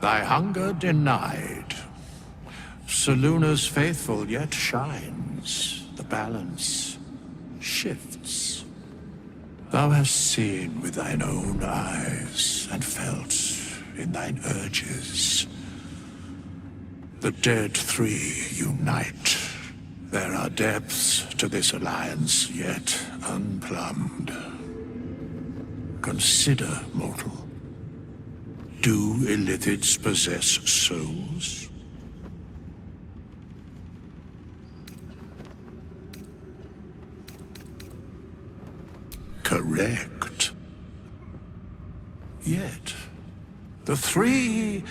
Thy hunger denied. Soluna's faithful yet shines. The balance shifts. Thou hast seen with thine own eyes and felt in thine urges. The dead three unite. There are depths to this alliance yet unplumbed. Consider, mortal. Do illithids possess souls? Correct. Yet, the three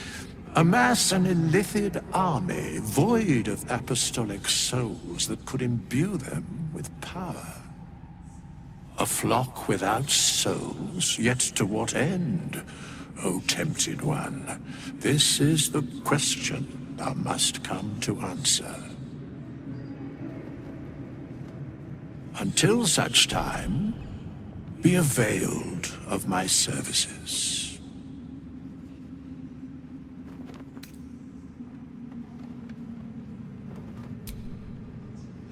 amass an illithid army void of apostolic souls that could imbue them with power. A flock without souls, yet to what end, O tempted one? This is the question thou must come to answer. Until such time, be availed of my services.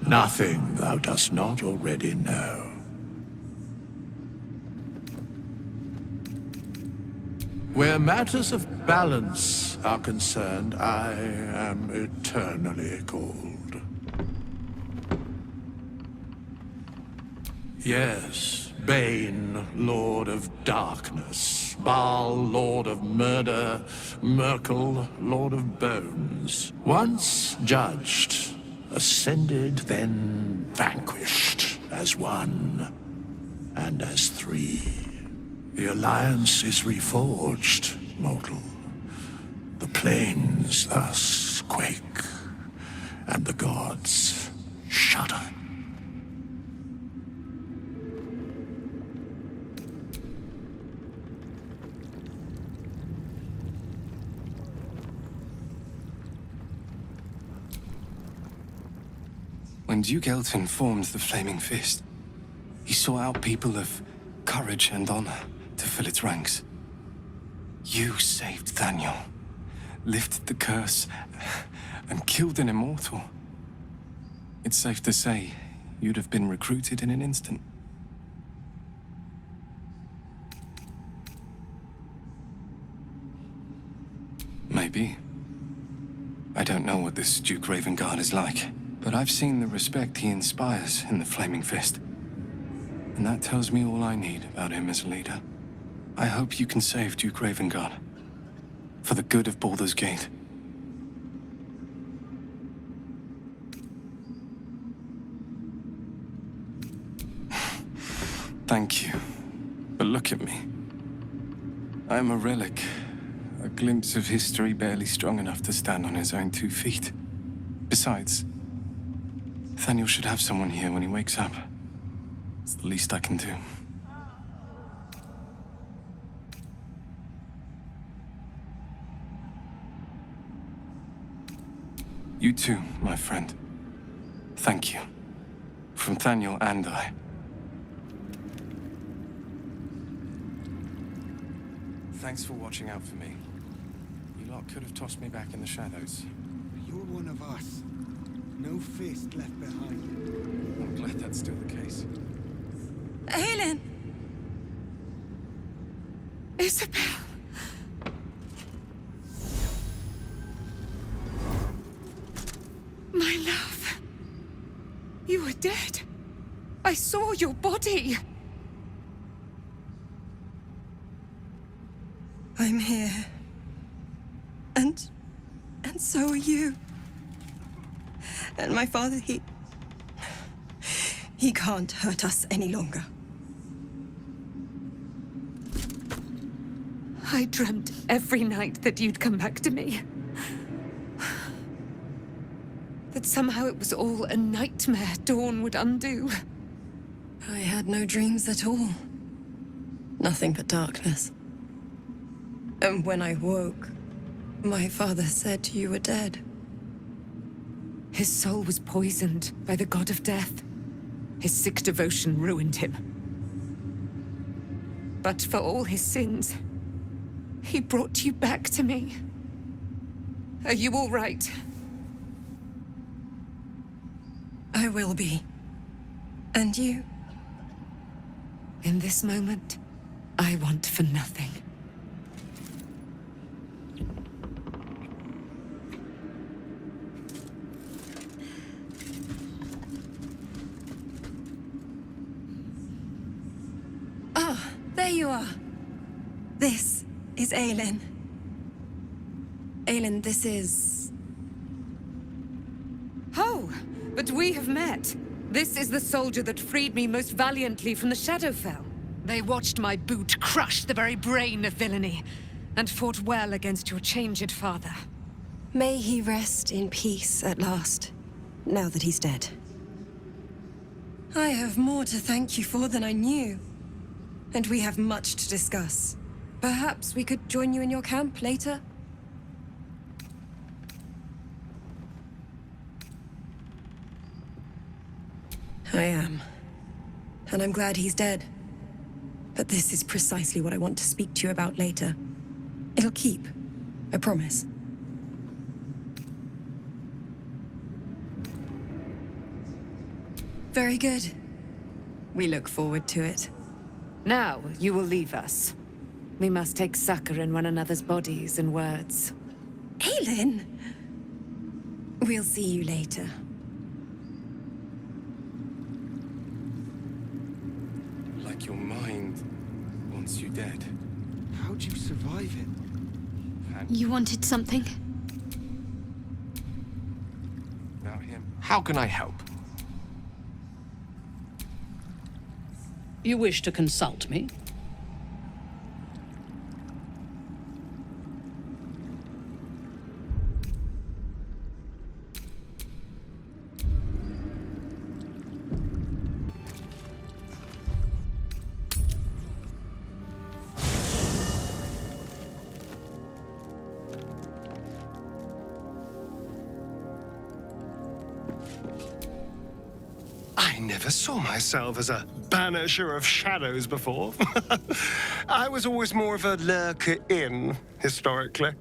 Nothing thou dost not already know. Where matters of balance are concerned, I am eternally cold. Yes, Bane, Lord of Darkness, Baal, Lord of Murder, Merkel, Lord of Bones. Once judged, ascended, then vanquished, as one, and as three. The alliance is reforged, mortal. The plains thus quake, and the gods shudder. When Duke Elton formed the Flaming Fist, he sought out people of courage and honor to fill its ranks. You saved Daniel, lifted the curse, and killed an immortal. It's safe to say you'd have been recruited in an instant. Maybe. I don't know what this Duke Ravengard is like, but I've seen the respect he inspires in the Flaming Fist. And that tells me all I need about him as a leader. I hope you can save Duke Ravengard. For the good of Baldur's Gate. Thank you. But look at me. I'm a relic. A glimpse of history barely strong enough to stand on his own 2 feet. Besides, Nathaniel should have someone here when he wakes up. It's the least I can do. You too, my friend. Thank you. From Nathaniel and I. Thanks for watching out for me. You lot could have tossed me back in the shadows. You're one of us. No fist left behind. I'm glad that's still the case. Helen! Isabel! My love. You were dead. I saw your body. I'm here. And so are you. And my father, he can't hurt us any longer. I dreamt every night that you'd come back to me. That somehow it was all a nightmare Dawn would undo. I had no dreams at all. Nothing but darkness. And when I woke, my father said you were dead. His soul was poisoned by the god of death. His sick devotion ruined him. But for all his sins, he brought you back to me. Are you all right? I will be. And you? In this moment, I want for nothing. Ah, there you are. This is Aelin. Aelin, this is... Oh, but we have met. This is the soldier that freed me most valiantly from the Shadowfell. They watched my boot crush the very brain of villainy, and fought well against your changed father. May he rest in peace at last, now that he's dead. I have more to thank you for than I knew. And we have much to discuss. Perhaps we could join you in your camp later? I am. And I'm glad he's dead. But this is precisely what I want to speak to you about later. It'll keep. I promise. Very good. We look forward to it. Now, you will leave us. We must take succor in one another's bodies and words. Aelin! We'll see you later. Like your mind wants you dead. How'd you survive it? You wanted something? Without him. How can I help? You wish to consult me? I never saw myself as a banisher of shadows before. I was always more of a lurker-in, historically.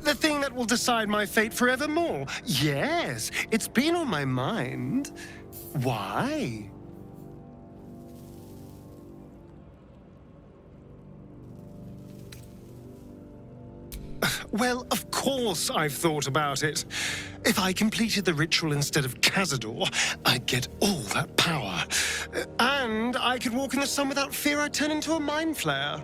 The thing that will decide my fate forevermore. Yes, it's been on my mind. Why? Well, of course I've thought about it. If I completed the ritual instead of Cazador, I'd get all that power. And I could walk in the sun without fear I'd turn into a mind flare.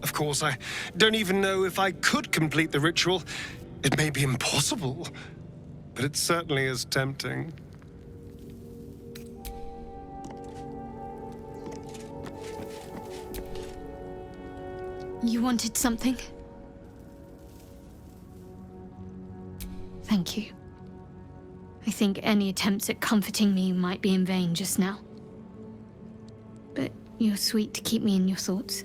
Of course, I don't even know if I could complete the ritual. It may be impossible, but it certainly is tempting. You wanted something? Thank you. I think any attempts at comforting me might be in vain just now. But you're sweet to keep me in your thoughts.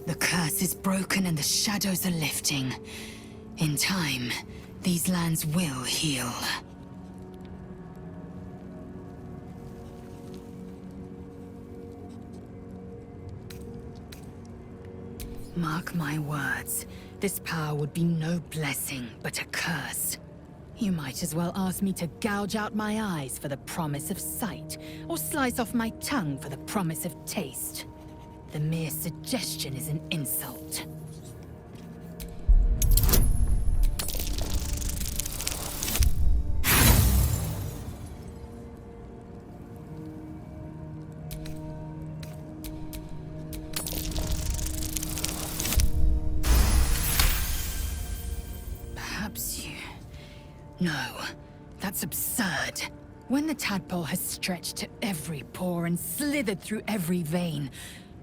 The curse is broken and the shadows are lifting. In time, these lands will heal. Mark my words, this power would be no blessing, but a curse. You might as well ask me to gouge out my eyes for the promise of sight, or slice off my tongue for the promise of taste. The mere suggestion is an insult. No, that's absurd. When the tadpole has stretched to every pore and slithered through every vein,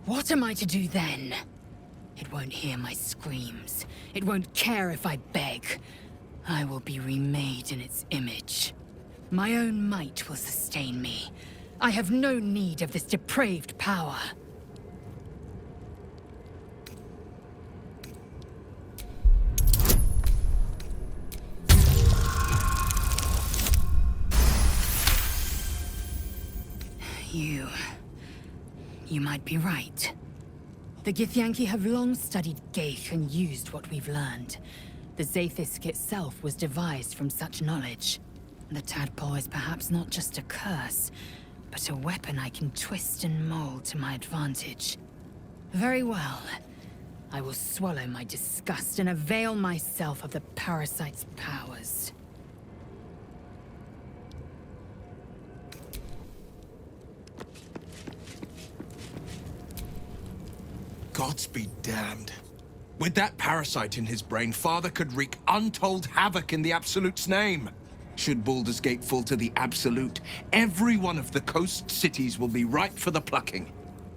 what am I to do then? It won't hear my screams. It won't care if I beg. I will be remade in its image. My own might will sustain me. I have no need of this depraved power. You might be right. The Githyanki have long studied Geich and used what we've learned. The Zaithisk itself was devised from such knowledge. The tadpole is perhaps not just a curse, but a weapon I can twist and mold to my advantage. Very well. I will swallow my disgust and avail myself of the parasite's powers. Gods be damned. With that parasite in his brain, Father could wreak untold havoc in the Absolute's name. Should Baldur's Gate fall to the Absolute, every one of the coast cities will be ripe for the plucking.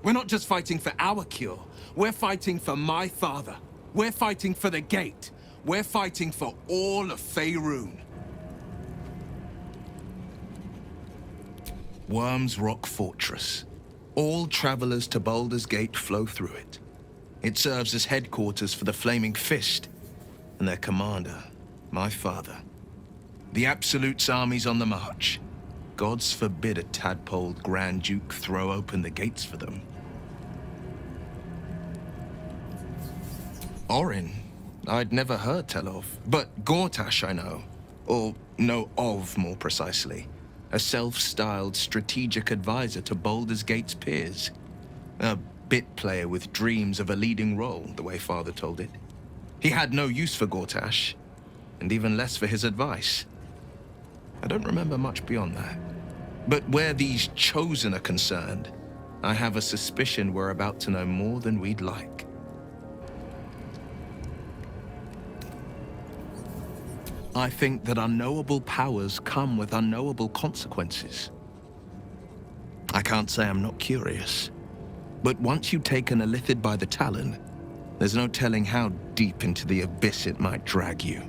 We're not just fighting for our cure. We're fighting for my father. We're fighting for the Gate. We're fighting for all of Faerun. Worm's Rock Fortress. All travelers to Baldur's Gate flow through it. It serves as headquarters for the Flaming Fist, and their commander, my father. The Absolute's army's on the march. Gods forbid a tadpole Grand Duke throw open the gates for them. Orin, I'd never heard tell of, but Gortash I know. Or know of, more precisely. A self-styled strategic advisor to Baldur's Gate's peers. A bit player with dreams of a leading role, the way Father told it. He had no use for Gortash, and even less for his advice. I don't remember much beyond that. But where these Chosen are concerned, I have a suspicion we're about to know more than we'd like. I think that unknowable powers come with unknowable consequences. I can't say I'm not curious, but once you take an Illithid by the talon, there's no telling how deep into the abyss it might drag you.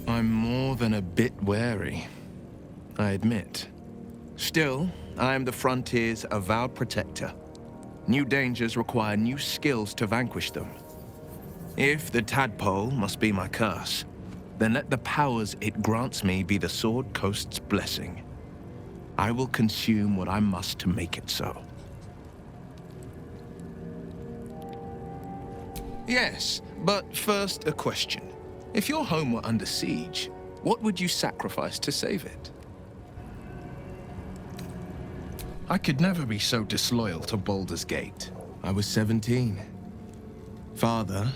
I'm more than a bit wary, I admit. Still, I am the Frontier's avowed protector. New dangers require new skills to vanquish them. If the tadpole must be my curse, then let the powers it grants me be the Sword Coast's blessing. I will consume what I must to make it so. Yes, but first a question. If your home were under siege, what would you sacrifice to save it? I could never be so disloyal to Baldur's Gate. I was 17. Father,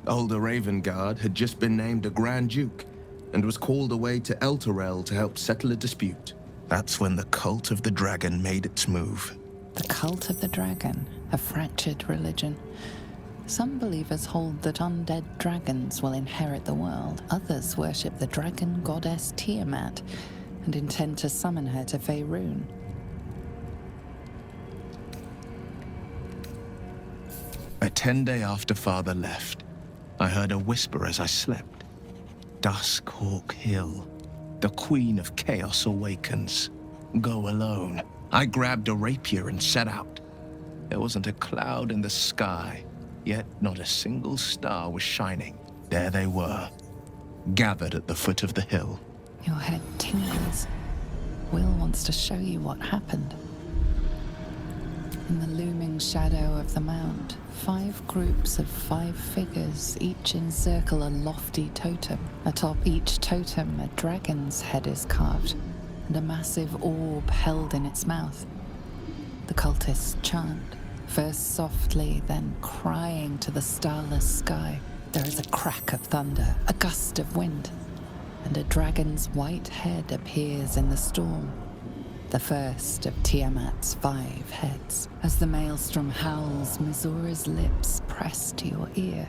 older Ravengard, had just been named a Grand Duke and was called away to Elturel to help settle a dispute. That's when the Cult of the Dragon made its move. The Cult of the Dragon, a fractured religion. Some believers hold that undead dragons will inherit the world. Others worship the dragon goddess Tiamat and intend to summon her to Faerun. A 10-day after Father left, I heard a whisper as I slept. Duskhawk Hill. The Queen of Chaos awakens. Go alone. I grabbed a rapier and set out. There wasn't a cloud in the sky, yet not a single star was shining. There they were, gathered at the foot of the hill. Your head tingles. Will wants to show you what happened. In the looming shadow of the mount, 5 groups of 5 figures each encircle a lofty totem. Atop each totem, a dragon's head is carved, and a massive orb held in its mouth. The cultists chant, first softly, then crying to the starless sky. There is a crack of thunder, a gust of wind, and a dragon's white head appears in the storm. The first of Tiamat's 5 heads. As the maelstrom howls, Mizura's lips press to your ear.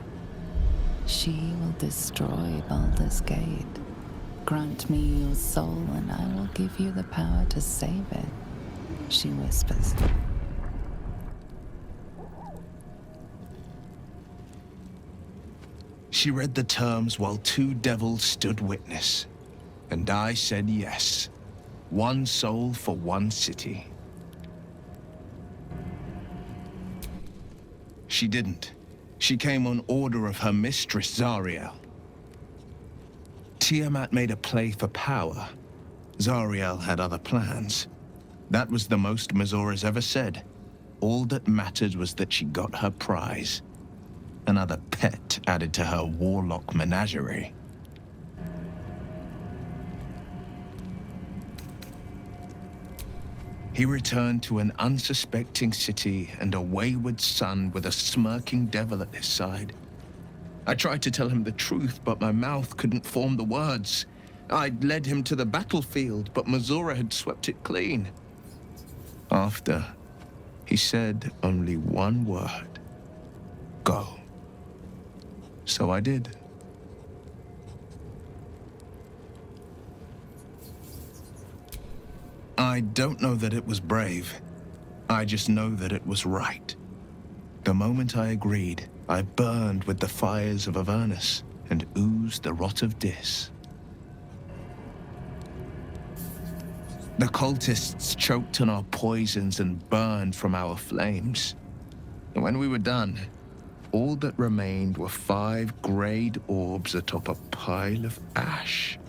She will destroy Baldur's Gate. Grant me your soul and I will give you the power to save it, she whispers. She read the terms while 2 devils stood witness, and I said yes. 1 soul for 1 city. She didn't. She came on order of her mistress, Zariel. Tiamat made a play for power. Zariel had other plans. That was the most Mazora's ever said. All that mattered was that she got her prize. Another pet added to her warlock menagerie. He returned to an unsuspecting city and a wayward son with a smirking devil at his side. I tried to tell him the truth, but my mouth couldn't form the words. I'd led him to the battlefield, but Mazora had swept it clean. After, he said only one word. Go. So I did. I don't know that it was brave. I just know that it was right. The moment I agreed, I burned with the fires of Avernus and oozed the rot of Dis. The cultists choked on our poisons and burned from our flames. And when we were done, all that remained were 5 grayed orbs atop a pile of ash.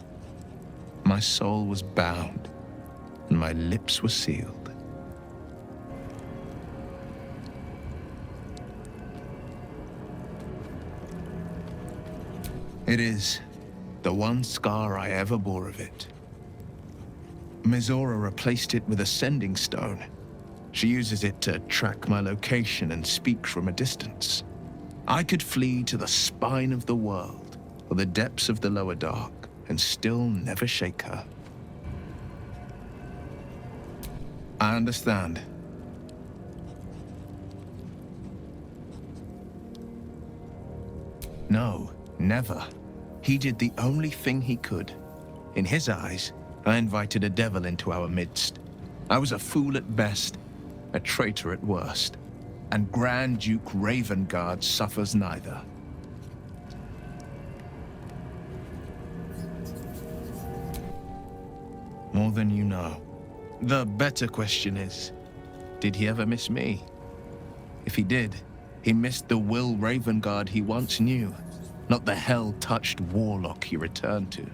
My soul was bound, and my lips were sealed. It is the one scar I ever bore of it. Mizora replaced it with a sending stone. She uses it to track my location and speak from a distance. I could flee to the spine of the world or the depths of the lower dark and still never shake her. I understand. No, never. He did the only thing he could. In his eyes, I invited a devil into our midst. I was a fool at best, a traitor at worst. And Grand Duke Ravengard suffers neither. More than you know. The better question is, did he ever miss me? If he did, he missed the Will Ravengard he once knew, not the hell-touched warlock he returned to.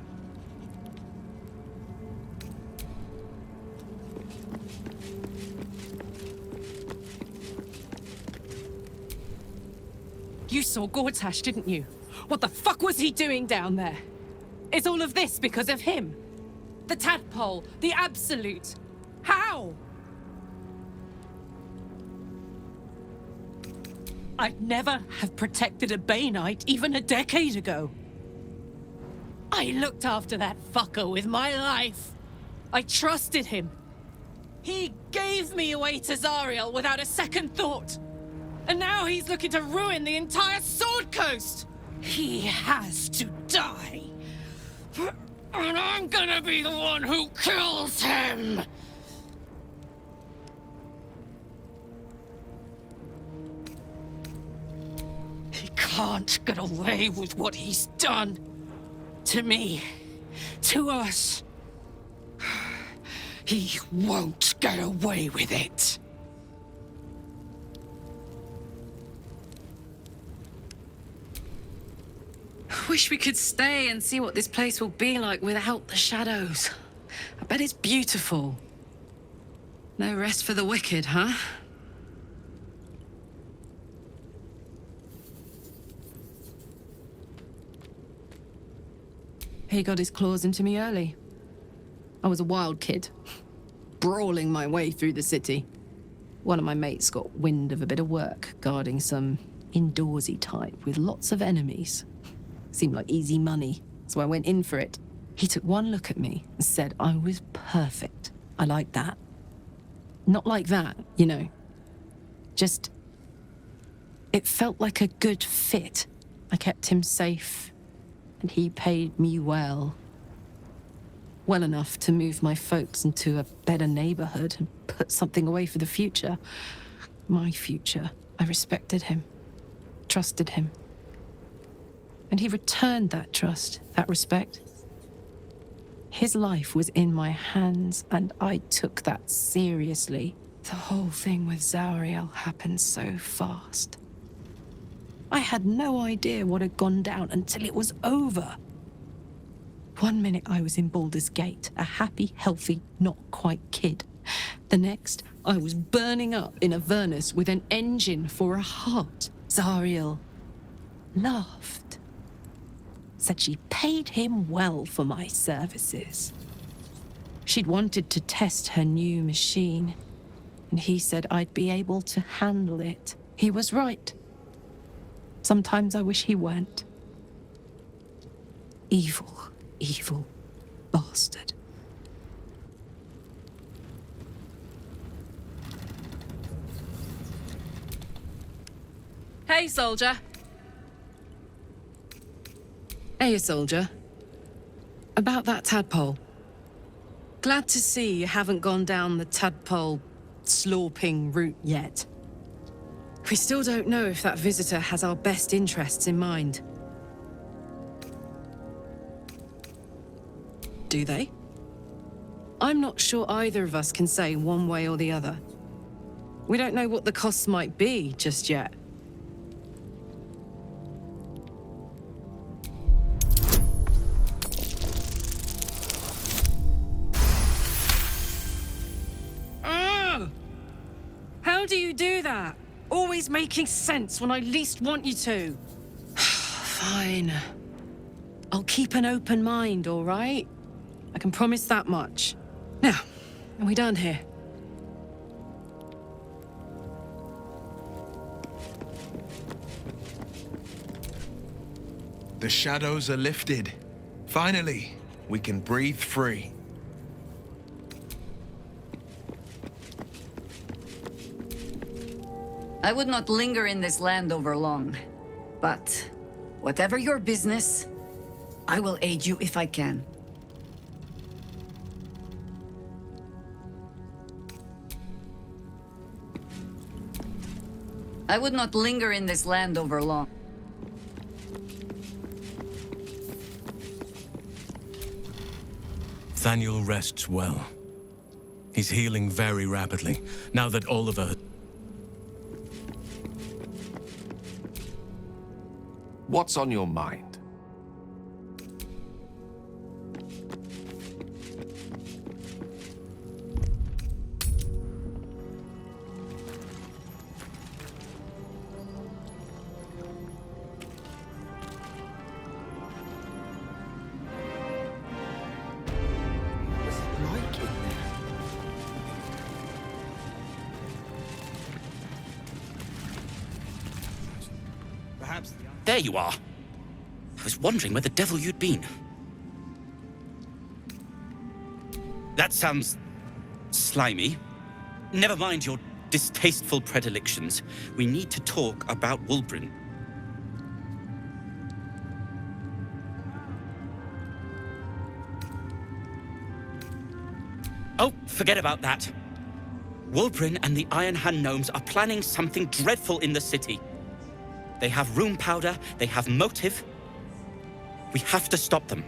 You saw Gortash, didn't you? What the fuck was he doing down there? Is all of this because of him? The tadpole, the absolute. How? I'd never have protected a Bay Knight even a decade ago. I looked after that fucker with my life. I trusted him. He gave me away to Zariel without a second thought. And now he's looking to ruin the entire Sword Coast! He has to die. And I'm gonna be the one who kills him! He can't get away with what he's done. To me. To us. He won't get away with it. Wish we could stay and see what this place will be like without the shadows. I bet it's beautiful. No rest for the wicked, huh? He got his claws into me early. I was a wild kid, brawling my way through the city. One of my mates got wind of a bit of work guarding some indoorsy type with lots of enemies. Seemed like easy money, so I went in for it. He took one look at me and said I was perfect. I like that. Not like that, you know. Just... it felt like a good fit. I kept him safe, and he paid me well. Well enough to move my folks into a better neighborhood and put something away for the future. My future. I respected him, trusted him. And he returned that trust, that respect. His life was in my hands, and I took that seriously. The whole thing with Zariel happened so fast. I had no idea what had gone down until it was over. One minute I was in Baldur's Gate, a happy, healthy, not quite kid. The next, I was burning up in Avernus with an engine for a heart. Zariel laughed. Said she paid him well for my services. She'd wanted to test her new machine, and he said I'd be able to handle it. He was right. Sometimes I wish he weren't. Evil, evil bastard. Hey, soldier. Hey, soldier. About that tadpole. Glad to see you haven't gone down the tadpole slorping route yet. We still don't know if that visitor has our best interests in mind. Do they? I'm not sure either of us can say one way or the other. We don't know what the costs might be just yet. How do you do that? Always making sense when I least want you to. Fine. I'll keep an open mind, all right? I can promise that much. Now, are we done here? The shadows are lifted. Finally, we can breathe free. I would not linger in this land over long, but whatever your business, I will aid you if I can. I would not linger in this land over long. Thaniel rests well. He's healing very rapidly, now that Oliver... What's on your mind? There you are. I was wondering where the devil you'd been. That sounds slimy. Never mind your distasteful predilections. We need to talk about Wulbren. Oh, forget about that. Wulbren and the Iron Hand gnomes are planning something dreadful in the city. They have room powder, they have motive. We have to stop them.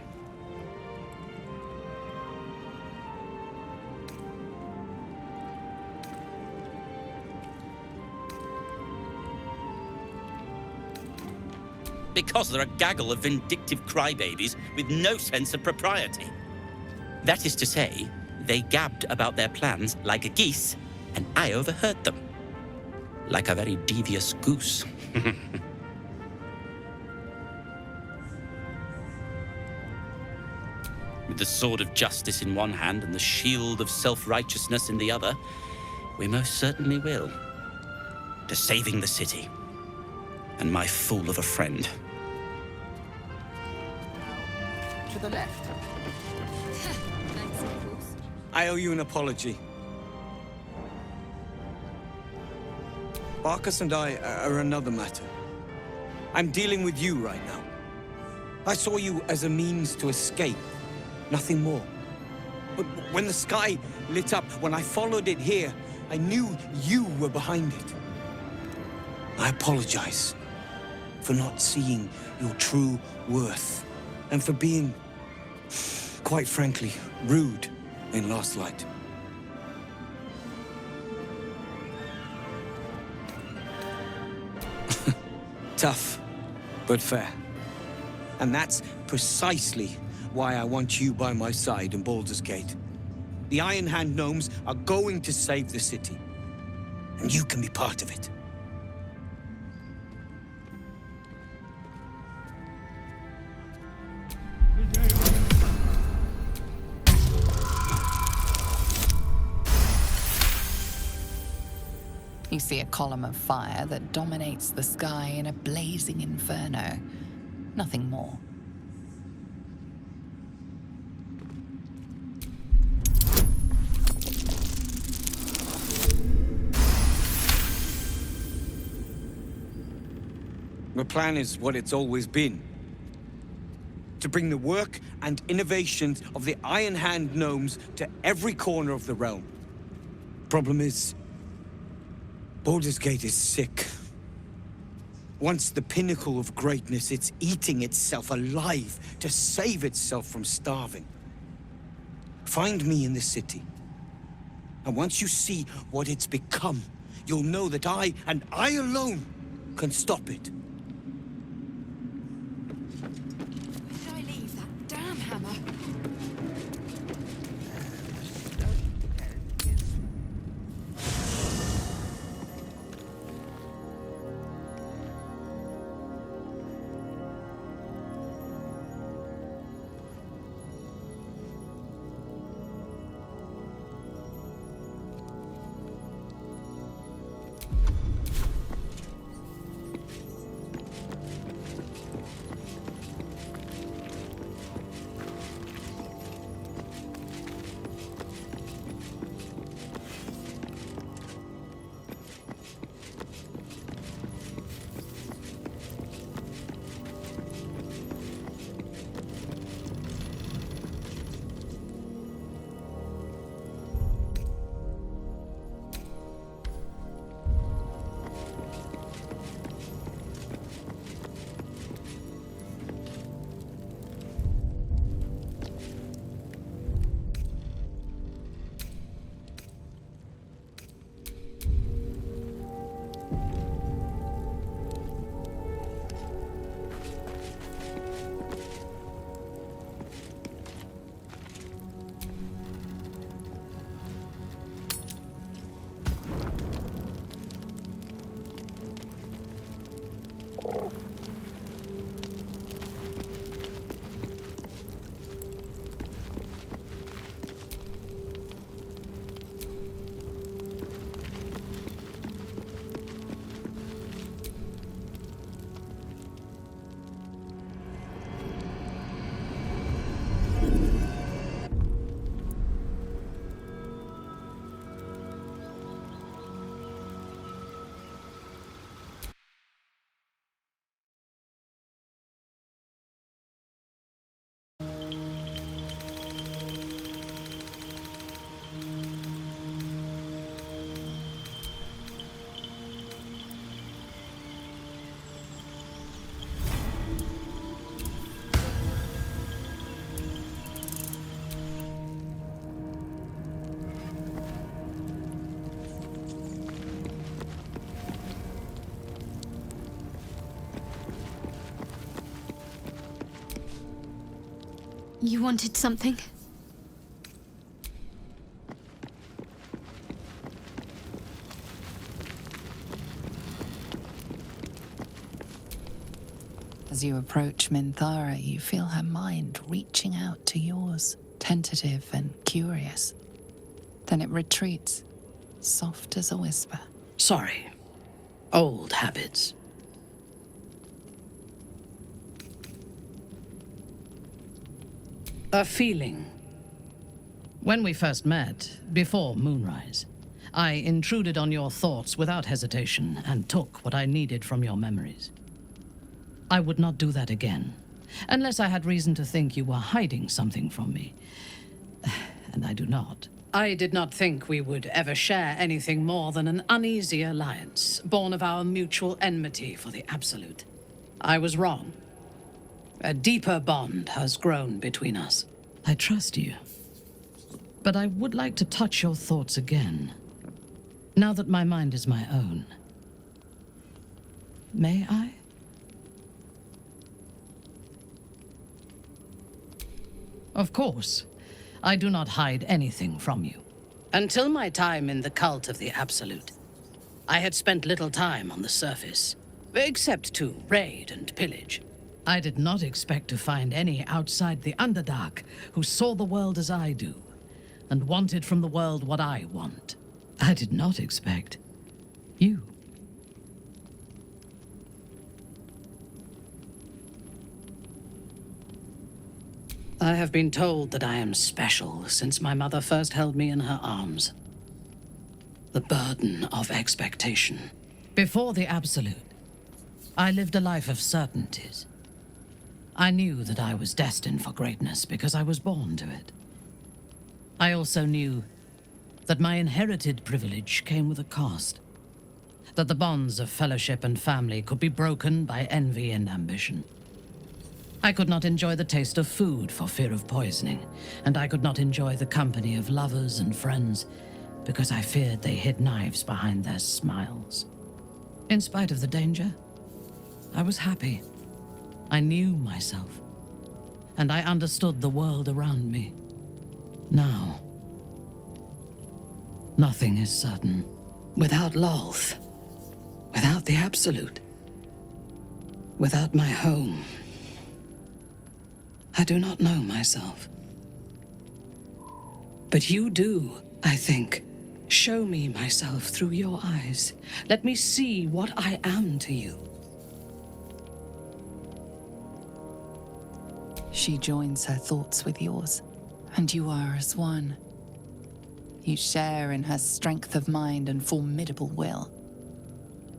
Because they're a gaggle of vindictive crybabies with no sense of propriety. That is to say, they gabbed about their plans like a geese, and I overheard them. Like a very devious goose. With the sword of justice in one hand and the shield of self-righteousness in the other, we most certainly will. To saving the city. And my fool of a friend. To the left. I owe you an apology. Barkus and I are another matter. I'm dealing with you right now. I saw you as a means to escape, nothing more. But when the sky lit up, when I followed it here, I knew you were behind it. I apologize for not seeing your true worth, and for being, quite frankly, rude in Last Light. Tough, but fair. And that's precisely why I want you by my side in Baldur's Gate. The Iron Hand gnomes are going to save the city, and you can be part of it. You see a column of fire that dominates the sky in a blazing inferno. Nothing more. The plan is what it's always been. To bring the work and innovations of the Iron Hand gnomes to every corner of the realm. Problem is, Baldur's Gate is sick. Once the pinnacle of greatness, it's eating itself alive to save itself from starving. Find me in the city. And once you see what it's become, you'll know that I, and I alone, can stop it. Where did I leave that damn hammer? You wanted something? As you approach Minthara, you feel her mind reaching out to yours, tentative and curious. Then it retreats, soft as a whisper. Sorry. Old habits. A feeling. When we first met, before moonrise, I intruded on your thoughts without hesitation and took what I needed from your memories. I would not do that again, unless I had reason to think you were hiding something from me. And I do not. I did not think we would ever share anything more than an uneasy alliance, born of our mutual enmity for the Absolute. I was wrong. A deeper bond has grown between us. I trust you. But I would like to touch your thoughts again, now that my mind is my own. May I? Of course. I do not hide anything from you. Until my time in the cult of the Absolute, I had spent little time on the surface, except to raid and pillage. I did not expect to find any outside the Underdark who saw the world as I do, and wanted from the world what I want. I did not expect you. I have been told that I am special since my mother first held me in her arms. The burden of expectation. Before the Absolute, I lived a life of certainties. I knew that I was destined for greatness because I was born to it. I also knew that my inherited privilege came with a cost. That the bonds of fellowship and family could be broken by envy and ambition. I could not enjoy the taste of food for fear of poisoning, and I could not enjoy the company of lovers and friends because I feared they hid knives behind their smiles. In spite of the danger, I was happy. I knew myself, and I understood the world around me. Now, nothing is certain. Without Lolth, without the Absolute, without my home, I do not know myself. But you do, I think. Show me myself through your eyes. Let me see what I am to you. She joins her thoughts with yours, and you are as one. You share in her strength of mind and formidable will,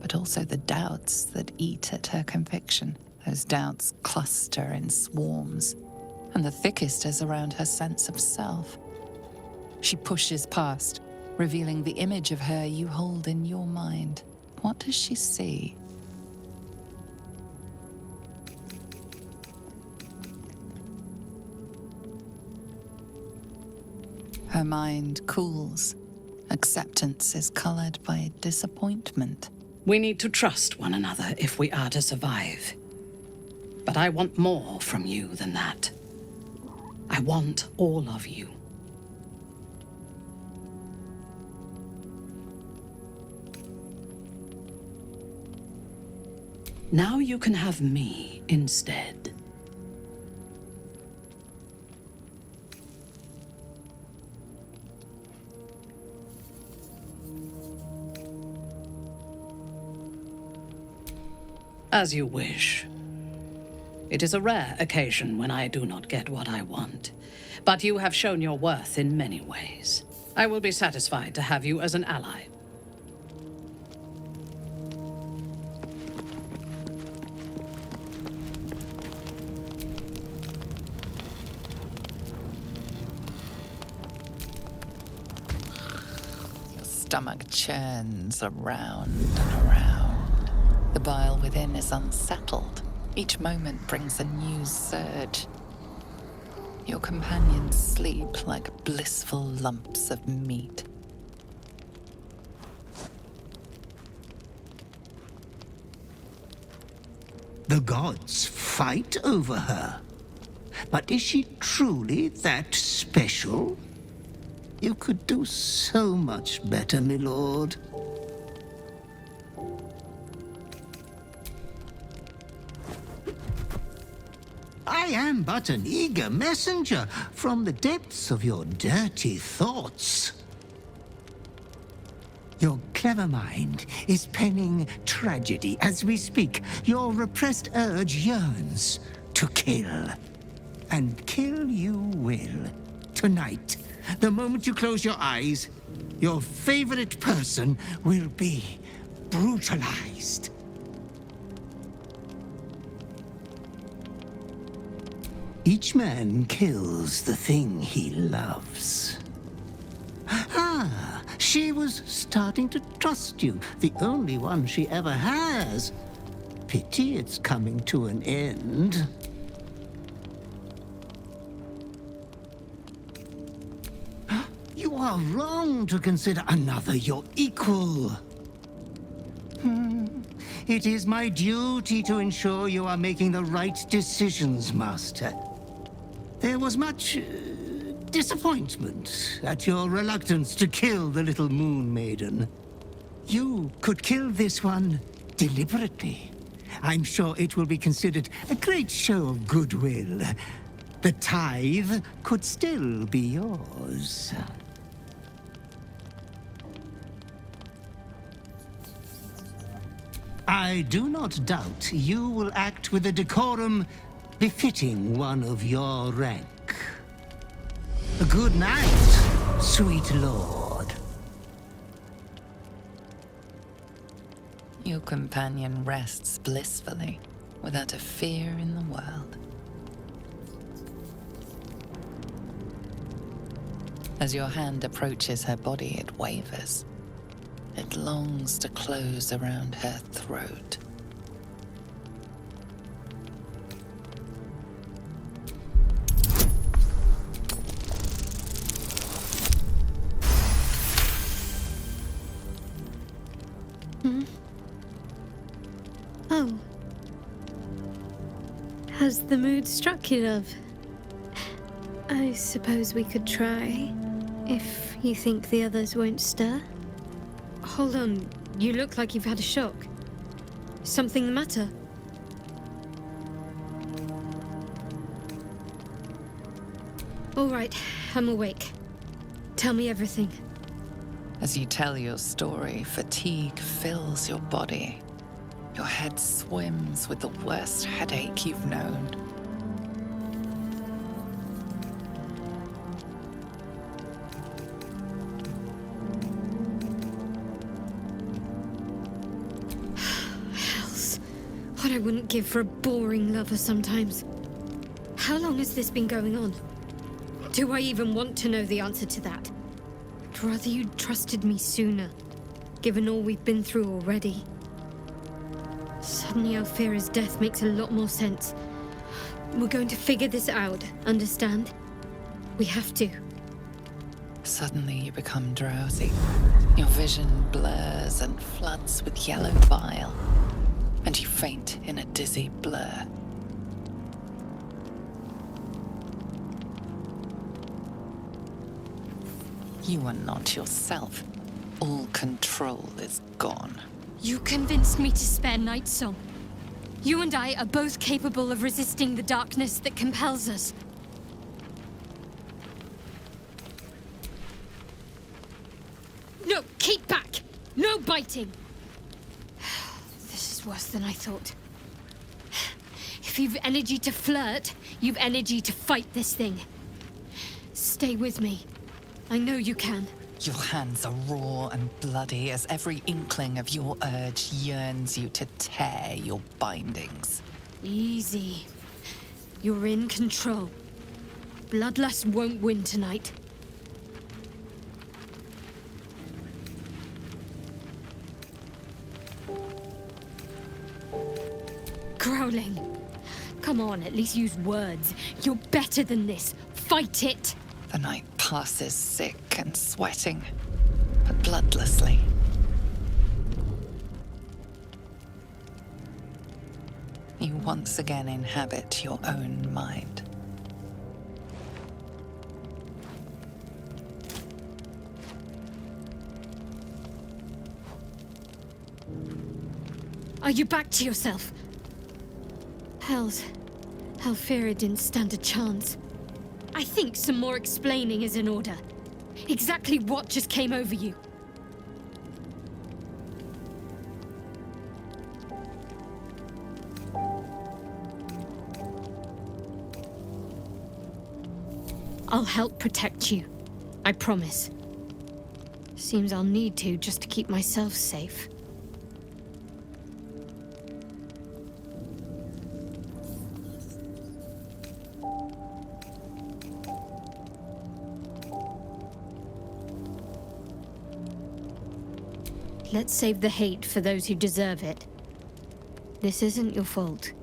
but also the doubts that eat at her conviction. Those doubts cluster in swarms, and the thickest is around her sense of self. She pushes past, revealing the image of her you hold in your mind. What does she see? Her mind cools. Acceptance is colored by disappointment. We need to trust one another if we are to survive. But I want more from you than that. I want all of you. Now you can have me instead. As you wish. It is a rare occasion when I do not get what I want, but you have shown your worth in many ways. I will be satisfied to have you as an ally. Your stomach churns around and around. The bile within is unsettled. Each moment brings a new surge. Your companions sleep like blissful lumps of meat. The gods fight over her. But is she truly that special? You could do so much better, my lord. I am but an eager messenger from the depths of your dirty thoughts. Your clever mind is penning tragedy as we speak. Your repressed urge yearns to kill. And kill you will. Tonight, the moment you close your eyes, your favorite person will be brutalized. Each man kills the thing he loves. Ah, she was starting to trust you, the only one she ever has. Pity it's coming to an end. You are wrong to consider another your equal. It is my duty to ensure you are making the right decisions, Master. There was much disappointment at your reluctance to kill the little moon maiden. You could kill this one deliberately. I'm sure it will be considered a great show of goodwill. The tithe could still be yours. I do not doubt you will act with a decorum befitting one of your rank. Good night, sweet lord. Your companion rests blissfully, without a fear in the world. As your hand approaches her body, it wavers. It longs to close around her throat. Oh. Has the mood struck you, love? I suppose we could try, if you think the others won't stir. Hold on, you look like you've had a shock. Something the matter? All right, I'm awake. Tell me everything. As you tell your story, fatigue fills your body. Your head swims with the worst headache you've known. Hells. What I wouldn't give for a boring lover sometimes. How long has this been going on? Do I even want to know the answer to that? I'd rather you'd trusted me sooner, given all we've been through already. Suddenly Alfira's death makes a lot more sense. We're going to figure this out, understand? We have to. Suddenly you become drowsy. Your vision blurs and floods with yellow bile, and you faint in a dizzy blur. You are not yourself. All control is gone. You convinced me to spare Night Song. You and I are both capable of resisting the darkness that compels us. No, keep back! No biting! This is worse than I thought. If you've energy to flirt, you've energy to fight this thing. Stay with me. I know you can. Your hands are raw and bloody as every inkling of your urge yearns you to tear your bindings. Easy. You're in control. Bloodlust won't win tonight. Growling. Come on, at least use words. You're better than this. Fight it! The night passes sick and sweating, but bloodlessly. You once again inhabit your own mind. Are you back to yourself? Hells. Alfira didn't stand a chance. I think some more explaining is in order. Exactly what just came over you? I'll help protect you. I promise. Seems I'll need to just to keep myself safe. Let's save the hate for those who deserve it. This isn't your fault.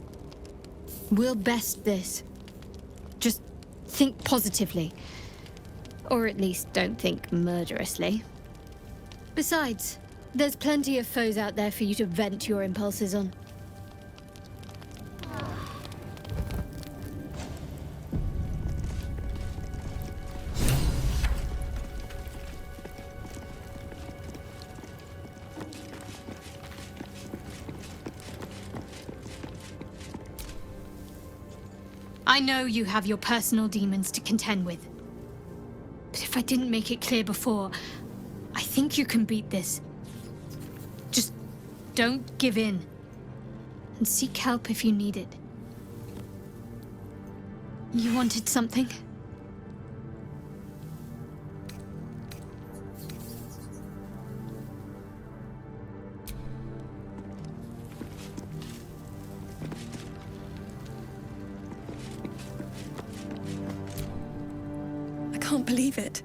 We'll best this. Just think positively. Or at least don't think murderously. Besides, there's plenty of foes out there for you to vent your impulses on. I know you have your personal demons to contend with. But if I didn't make it clear before, I think you can beat this. Just don't give in. And seek help if you need it. You wanted something? I can't believe it.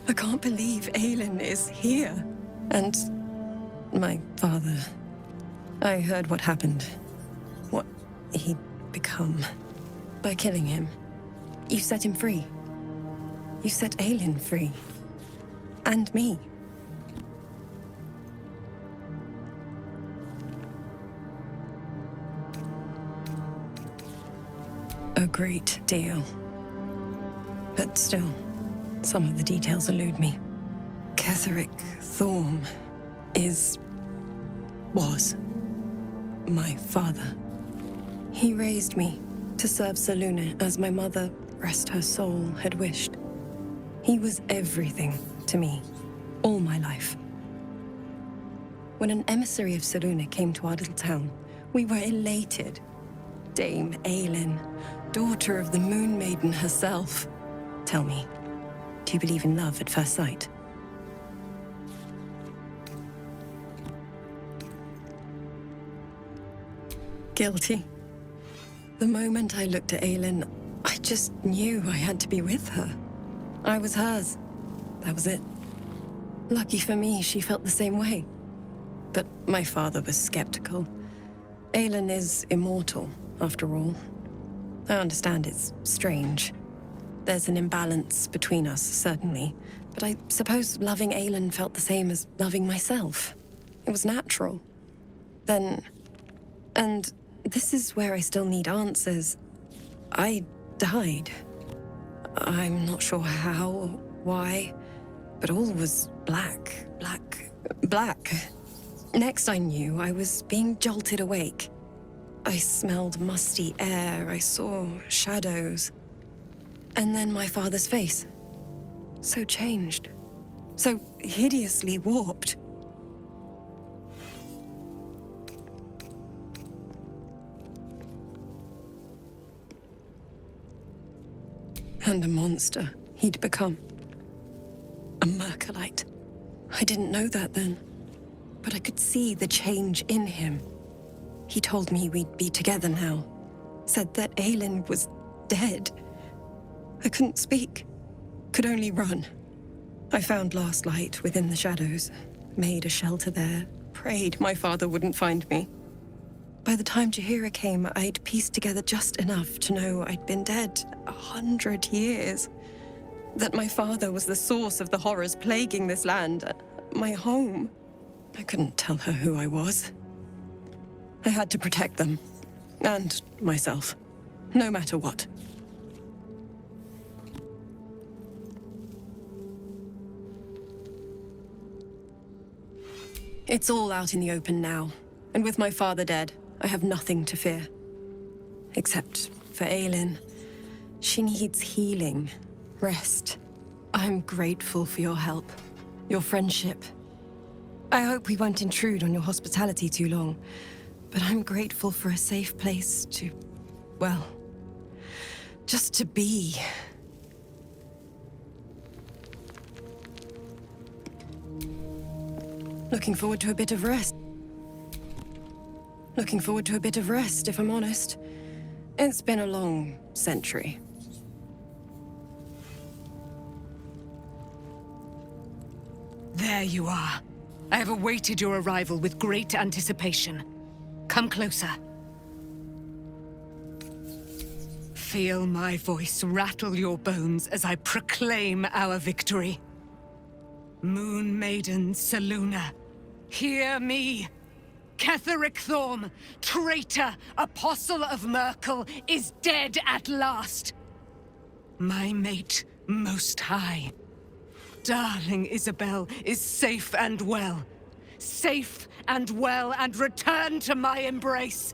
I can't believe Aelin is here. And my father. I heard what happened. What he'd become. By killing him. You set him free. You set Aelin free. And me. A great deal. But still, some of the details elude me. Ketheric Thorm was my father. He raised me to serve Selûne as my mother, rest her soul, had wished. He was everything to me, all my life. When an emissary of Selûne came to our little town, we were elated. Dame Aelin, daughter of the Moon Maiden herself. Tell me, do you believe in love at first sight? Guilty. The moment I looked at Aelin, I just knew I had to be with her. I was hers. That was it. Lucky for me, she felt the same way. But my father was skeptical. Aelin is immortal, after all. I understand it's strange. There's an imbalance between us, certainly. But I suppose loving Aelin felt the same as loving myself. It was natural. Then... And this is where I still need answers. I died. I'm not sure how or why, but all was black. Next I knew, I was being jolted awake. I smelled musty air, I saw shadows. And then my father's face. So changed. So hideously warped. And a monster he'd become. A Mercolite. I didn't know that then, but I could see the change in him. He told me we'd be together now. Said that Aelin was dead. I couldn't speak. Could only run. I found last light within the shadows. Made a shelter there. Prayed my father wouldn't find me. By the time Jaheira came, I'd pieced together just enough to know I'd been dead 100 years. That my father was the source of the horrors plaguing this land. My home. I couldn't tell her who I was. I had to protect them. And myself. No matter what. It's all out in the open now. And with my father dead, I have nothing to fear. Except for Aelin. She needs healing. Rest. I'm grateful for your help. Your friendship. I hope we won't intrude on your hospitality too long. But I'm grateful for a safe place to... well... just to be. Looking forward to a bit of rest. Looking forward to a bit of rest, if I'm honest. It's been a long century. There you are. I have awaited your arrival with great anticipation. Come closer. Feel my voice rattle your bones as I proclaim our victory. Moon Maiden Selûne, hear me! Ketheric Thorm, traitor, apostle of Myrkul, is dead at last. My mate, Most High. Darling Isabel is safe and well. Safe and well, and return to my embrace.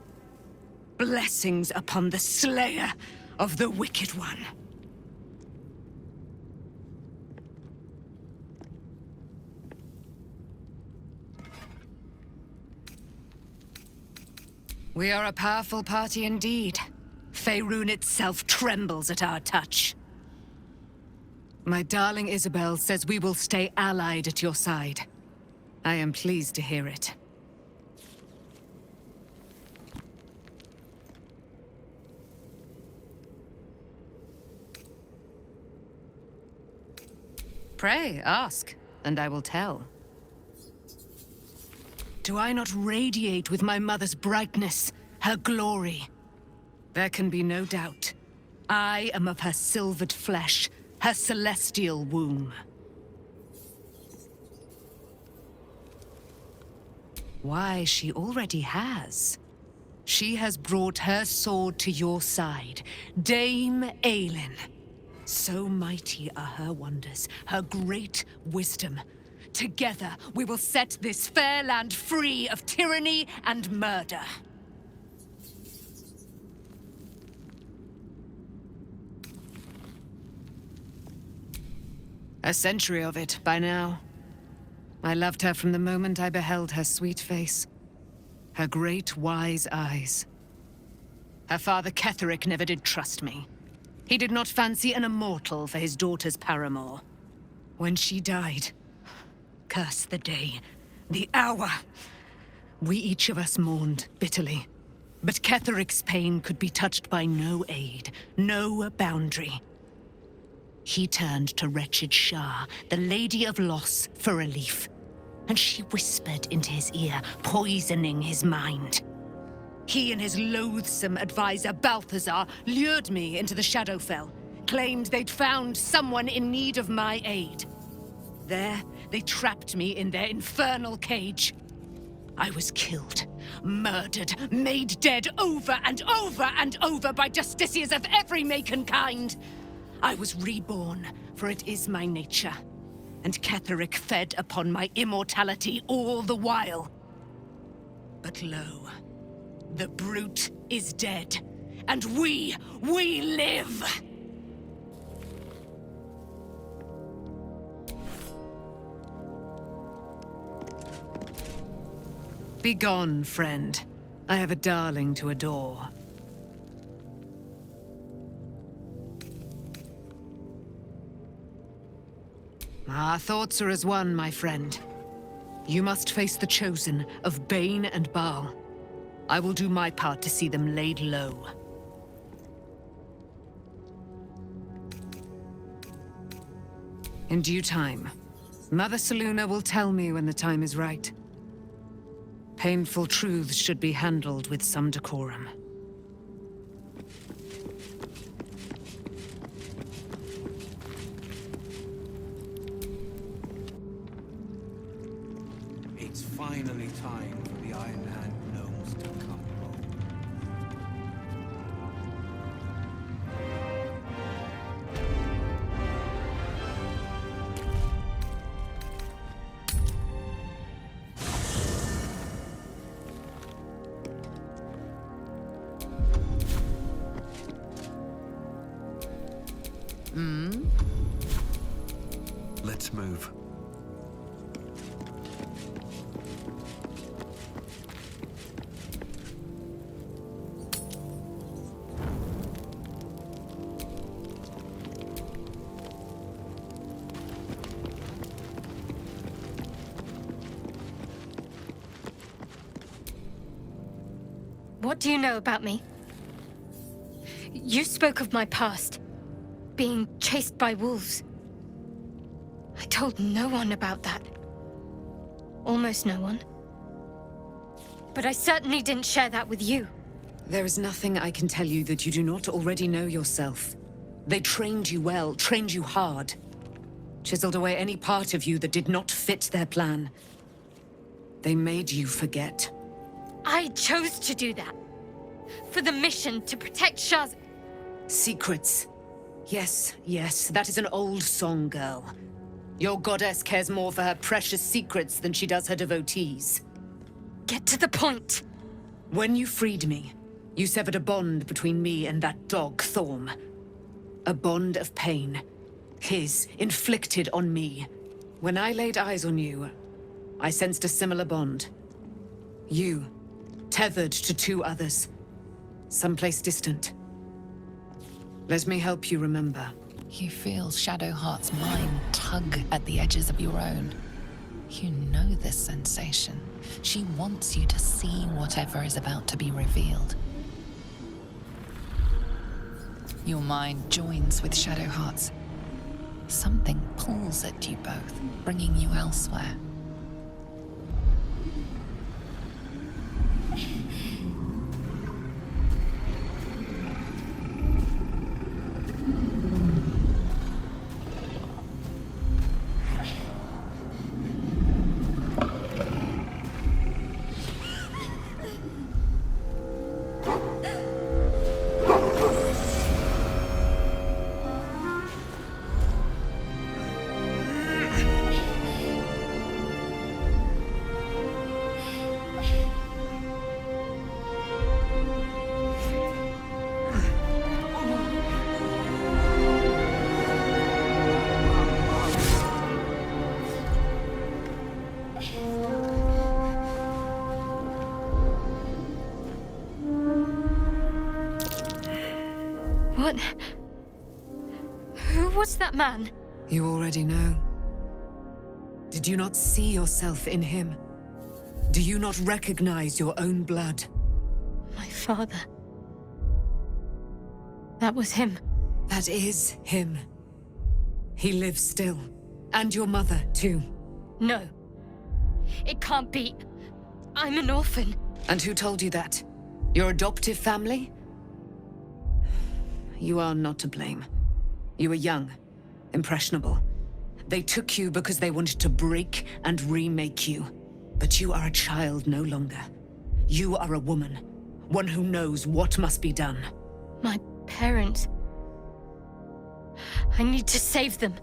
Blessings upon the Slayer of the Wicked One. We are a powerful party indeed. Faerun itself trembles at our touch. My darling Isabel says we will stay allied at your side. I am pleased to hear it. Pray, ask, and I will tell. Do I not radiate with my mother's brightness, her glory? There can be no doubt. I am of her silvered flesh, her celestial womb. Why, she already has. She has brought her sword to your side, Dame Aelin. So mighty are her wonders, her great wisdom. Together, we will set this fair land free of tyranny and murder. A century of it, by now. I loved her from the moment I beheld her sweet face. Her great, wise eyes. Her father Ketheric never did trust me. He did not fancy an immortal for his daughter's paramour. When she died, curse the day, the hour. We each of us mourned bitterly. But Ketheric's pain could be touched by no aid, no boundary. He turned to wretched Shah, the Lady of Loss, for relief. And she whispered into his ear, poisoning his mind. He and his loathsome advisor, Balthazar, lured me into the Shadowfell, claimed they'd found someone in need of my aid. There, they trapped me in their infernal cage. I was killed, murdered, made dead over and over and over by justiciars of every make and kind. I was reborn, for it is my nature. And Ketheric fed upon my immortality all the while. But lo, the brute is dead, and we live! Begone, friend. I have a darling to adore. Our thoughts are as one, my friend. You must face the Chosen of Bane and Baal. I will do my part to see them laid low. In due time, Mother Selûne will tell me when the time is right. Painful truths should be handled with some decorum. It's finally time for the Iron Hand gnomes to come home. Let's move. What do you know about me? You spoke of my past, being chased by wolves. I told no one about that. Almost no one. But I certainly didn't share that with you. There is nothing I can tell you that you do not already know yourself. They trained you well, trained you hard. Chiseled away any part of you that did not fit their plan. They made you forget. I chose to do that. For the mission to protect Shah's... Secrets. Yes, yes, that is an old song, girl. Your goddess cares more for her precious secrets than she does her devotees. Get to the point. When you freed me, You severed a bond between me and that dog, Thorm. A bond of pain. His, inflicted on me. When I laid eyes on you, I sensed a similar bond. You, tethered to two others. Someplace distant. Let me help you remember. You feel Shadowheart's mind tug at the edges of your own. You know this sensation. She wants you to see whatever is about to be revealed. Your mind joins with Shadowheart's. Something pulls at you both, bringing you elsewhere. What? Who was that man? You already know. Did you not see yourself in him? Do you not recognize your own blood? My father. That was him. That is him. He lives still. And your mother, too. No. It can't be. I'm an orphan. And who told you that? Your adoptive family? You are not to blame. You were young, impressionable. They took you because they wanted to break and remake you. But you are a child no longer. You are a woman, one who knows what must be done. My parents. I need to save them.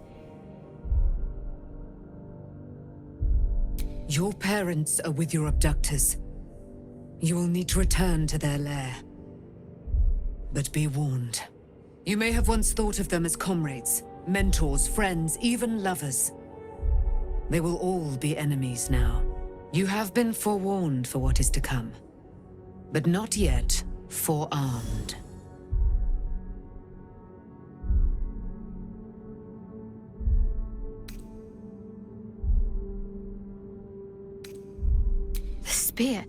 Your parents are with your abductors. You will need to return to their lair. But be warned. You may have once thought of them as comrades, mentors, friends, even lovers. They will all be enemies now. You have been forewarned for what is to come, but not yet forearmed. The spear.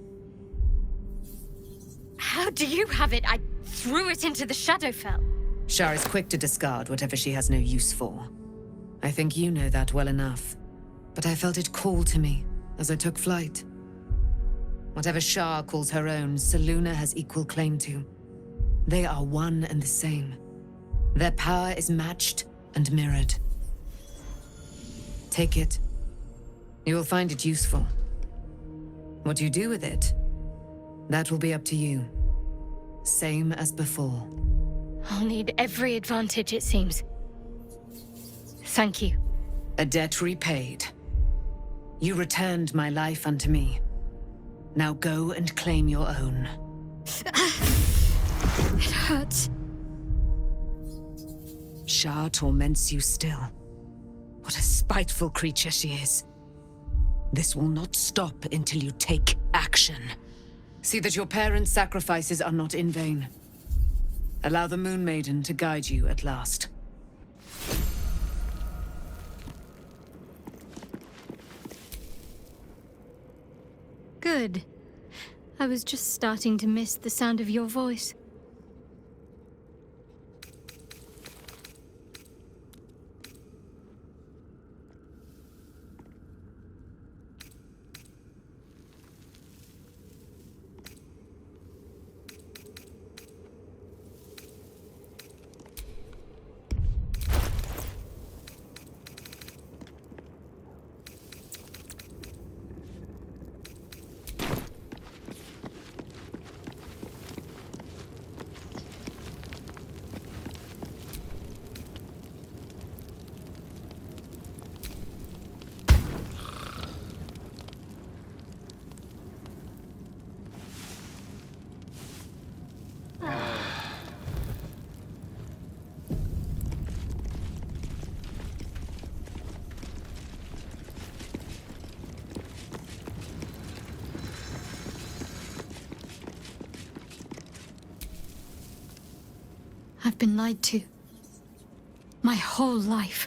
How do you have it? I threw it into the Shadowfell. Shar is quick to discard whatever she has no use for. I think you know that well enough. But I felt it call to me as I took flight. Whatever Shar calls her own, Selûne has equal claim to. They are one and the same. Their power is matched and mirrored. Take it. You will find it useful. What you do with it, that will be up to you. Same as before. I'll need every advantage, it seems. Thank you. A debt repaid. You returned my life unto me. Now go and claim your own. It hurts. Shar torments you still. What a spiteful creature she is. This will not stop until you take action. See that your parents' sacrifices are not in vain. Allow the Moon Maiden to guide you at last. Good. I was just starting to miss the sound of your voice. I've been lied to. My whole life.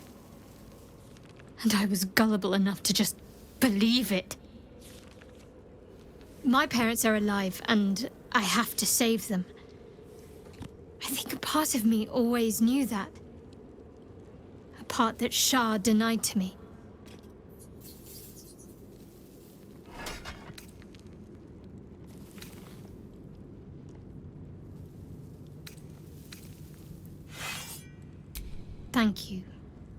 And I was gullible enough to just believe it. My parents are alive, and I have to save them. I think a part of me always knew that. A part that Shah denied to me. Thank you.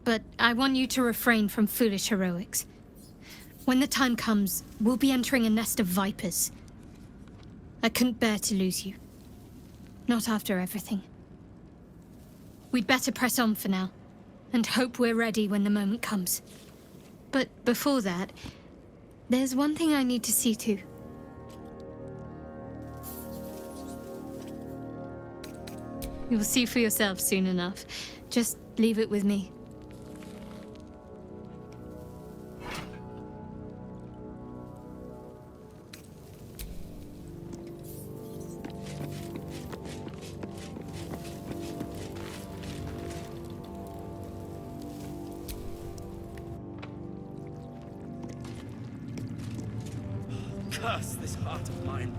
But I want you to refrain from foolish heroics. When the time comes, we'll be entering a nest of vipers. I couldn't bear to lose you. Not after everything. We'd better press on for now, and hope we're ready when the moment comes. But before that, there's one thing I need to see to. You'll see for yourself soon enough. Just leave it with me. Curse this heart of mine.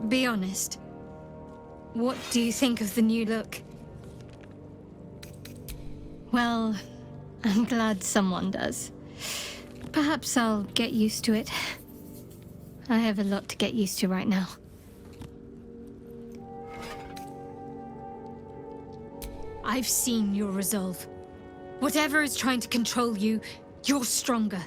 Be honest. What do you think of the new look? Well, I'm glad someone does. Perhaps I'll get used to it. I have a lot to get used to right now. I've seen your resolve. Whatever is trying to control you, you're stronger.